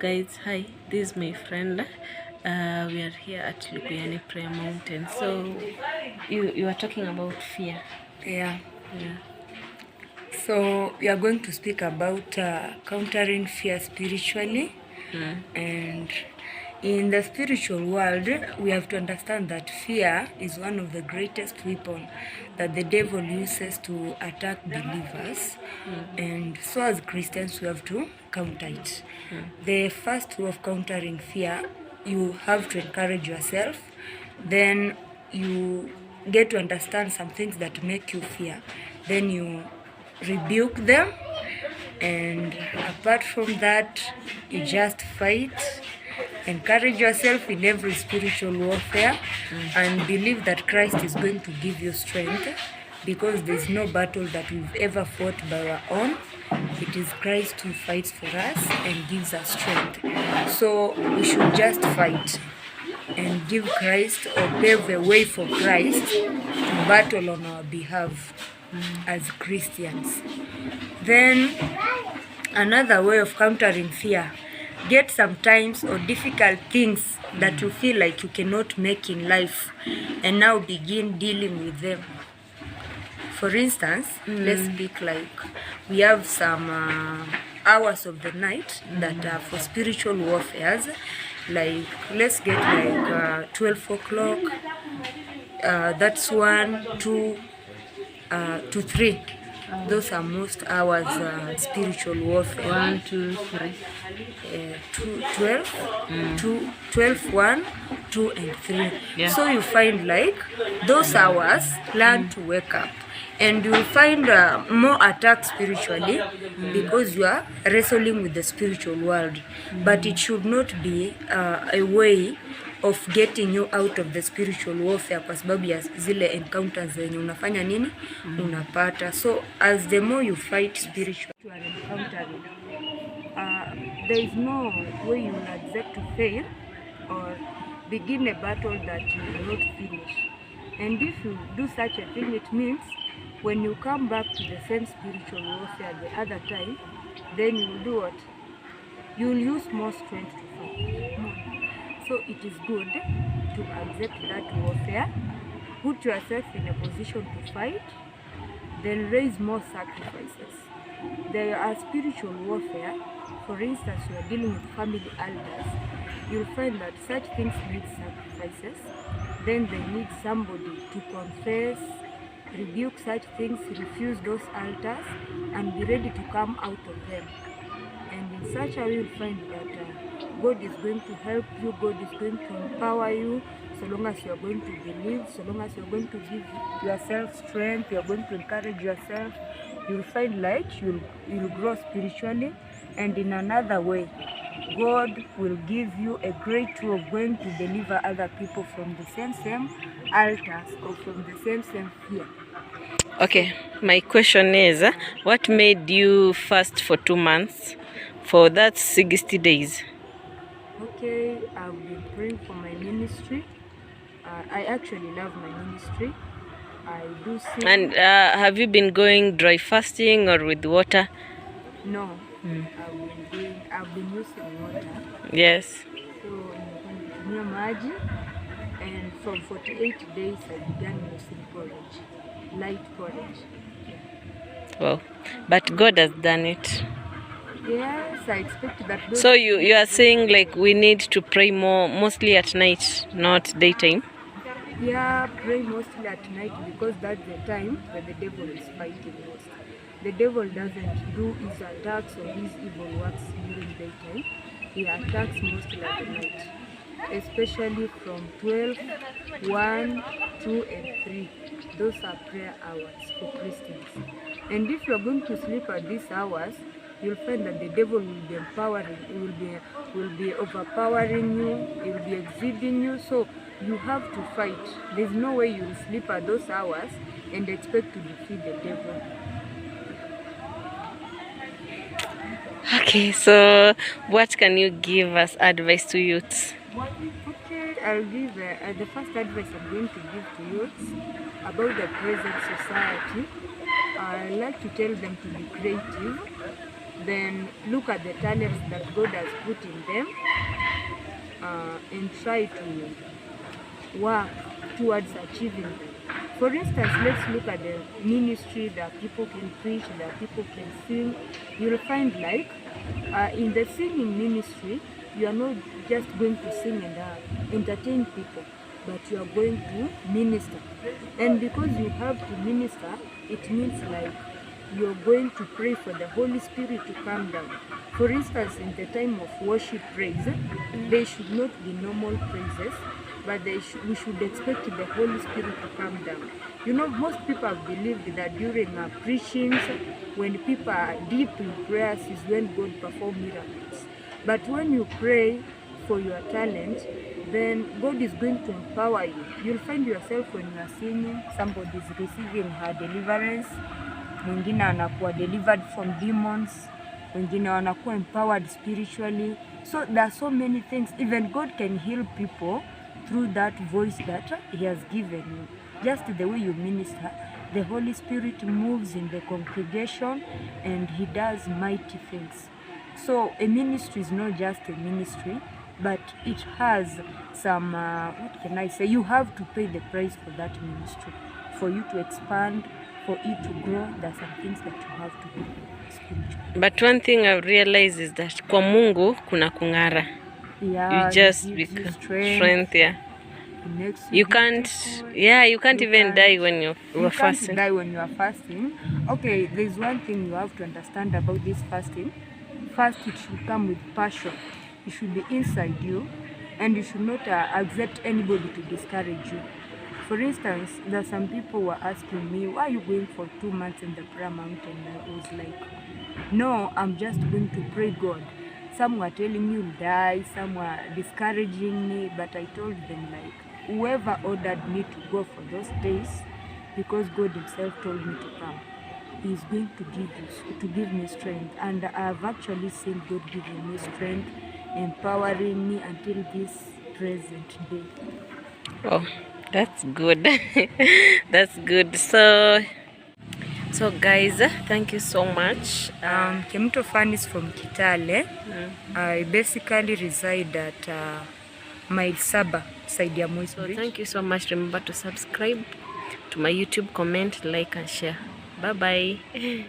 guys, hi, this is my friend. We are here at Lukuyani Prayer Mountain. So you are talking about fear. Yeah. Yeah. So we are going to speak about countering fear spiritually. And in the spiritual world, we have to understand that fear is one of the greatest weapons that the devil uses to attack believers. And so as Christians, we have to counter it. The first way of countering fear, you have to encourage yourself. Then you get to understand some things that make you fear. Then you rebuke them, and apart from that, you just fight. Encourage yourself in every spiritual warfare and believe that Christ is going to give you strength, because there's no battle that we've ever fought by our own. It is Christ who fights for us and gives us strength. So we should just fight and give Christ, or pave the way for Christ to battle on our behalf as Christians. Then another way of countering fear, get some times or difficult things that you feel like you cannot make in life, and now begin dealing with them. For instance, let's speak like we have some hours of the night that are for spiritual warfares. Like let's get like 12 o'clock, that's 1, 2 to 3. Those are most hours spiritual warfare. 1, 2, 3. 12, 1, 2, and 3. Yeah. So you find like those hours, learn to wake up. And you will find more attacks spiritually because you are wrestling with the spiritual world. But it should not be a way of getting you out of the spiritual warfare, kwa sababu ya zile encounters zenye unafanya nini unapata. So as the more you fight spiritual, you are encountering, there is no way you will accept to fail or begin a battle that you will not finish. And if you do such a thing, it means when you come back to the same spiritual warfare the other time, then you will do what? You will use more strength to fight. So it is good to accept that warfare, put yourself in a position to fight, then raise more sacrifices. There are spiritual warfare. For instance, you are dealing with family elders. You'll find that such things need sacrifices. Then they need somebody to confess, rebuke such things, refuse those altars, and be ready to come out of them. And in such a way, you'll find that God is going to help you, God is going to empower you, so long as you are going to believe, so long as you are going to give yourself strength, you are going to encourage yourself, you'll find like you'll grow spiritually. And in another way, God will give you a great tool of going to deliver other people from the same altars or from the same fear. Okay, my question is, what made you fast for 2 months? For that 60 days. Okay, I've been praying for my ministry. I actually love my ministry. I do sing. And have you been going dry fasting or with water? No, I've been using water. Yes. So near maji, and from 48 days I began using porridge, light porridge. Wow, but God has done it. Yes, I expect that. So you are saying like we need to pray more, mostly at night, not daytime? Yeah, pray mostly at night, because that's the time when the devil is fighting most. The devil doesn't do his attacks or his evil works during daytime. He attacks mostly at night, especially from 12, 1, 2, and 3. Those are prayer hours for Christians. And if you're going to sleep at these hours, you'll find that the devil will be empowering, will be overpowering you, he will be exceeding you. So you have to fight. There's no way you'll sleep at those hours and expect to defeat the devil. Okay, so what can you give us advice to youths? Okay, I'll give the first advice I'm going to give to youths about the present society. I like to tell them to be creative, then look at the talents that God has put in them, and try to work towards achieving them. For instance, let's look at the ministry that people can preach, that people can sing. You'll find like in the singing ministry, you are not just going to sing and entertain people, but you are going to minister. And because you have to minister, it means like you're going to pray for the Holy Spirit to come down. For instance, in the time of worship praise, they should not be normal praises, but we should expect the Holy Spirit to come down. You know, most people have believed that during preachings, when people are deep in prayers, is when God performs miracles. But when you pray for your talent, then God is going to empower you. You'll find yourself when you are singing, somebody is receiving her deliverance, mwingine anakuwa delivered from demons, wengine wanakuwa empowered spiritually. So there are so many things. Even God can heal people through that voice that He has given you. Just the way you minister, the Holy Spirit moves in the congregation and He does mighty things. So a ministry is not just a ministry, but it has some, what can I say, you have to pay the price for that ministry. For you to expand, for it to grow, there are some things that you have to do spiritually. But one thing I've realized is that kwa Mungu kuna kung'ara. Yeah, you just become strength, yeah. You can't even die when you're fasting. You can't die when you are fasting. Okay, there's one thing you have to understand about this fasting. First, it should come with passion. It should be inside you, and you should not accept anybody to discourage you. For instance, there are some people who are asking me, why are you going for 2 months in the prayer mountain? I was like, no, I'm just going to pray God. Some were telling me you'll die, some were discouraging me, but I told them like, whoever ordered me to go for those days, because God Himself told me to come, He is going to give me strength. And I have actually seen God giving me strength, empowering me until this present day. Oh, that's good. That's good. So guys, thank you so much. Kemuto Fan is from Kitale. I basically reside at Mile Saba, side ya Moi's Bridge. So thank you so much. Remember to subscribe to my YouTube, comment, like and share. Bye bye.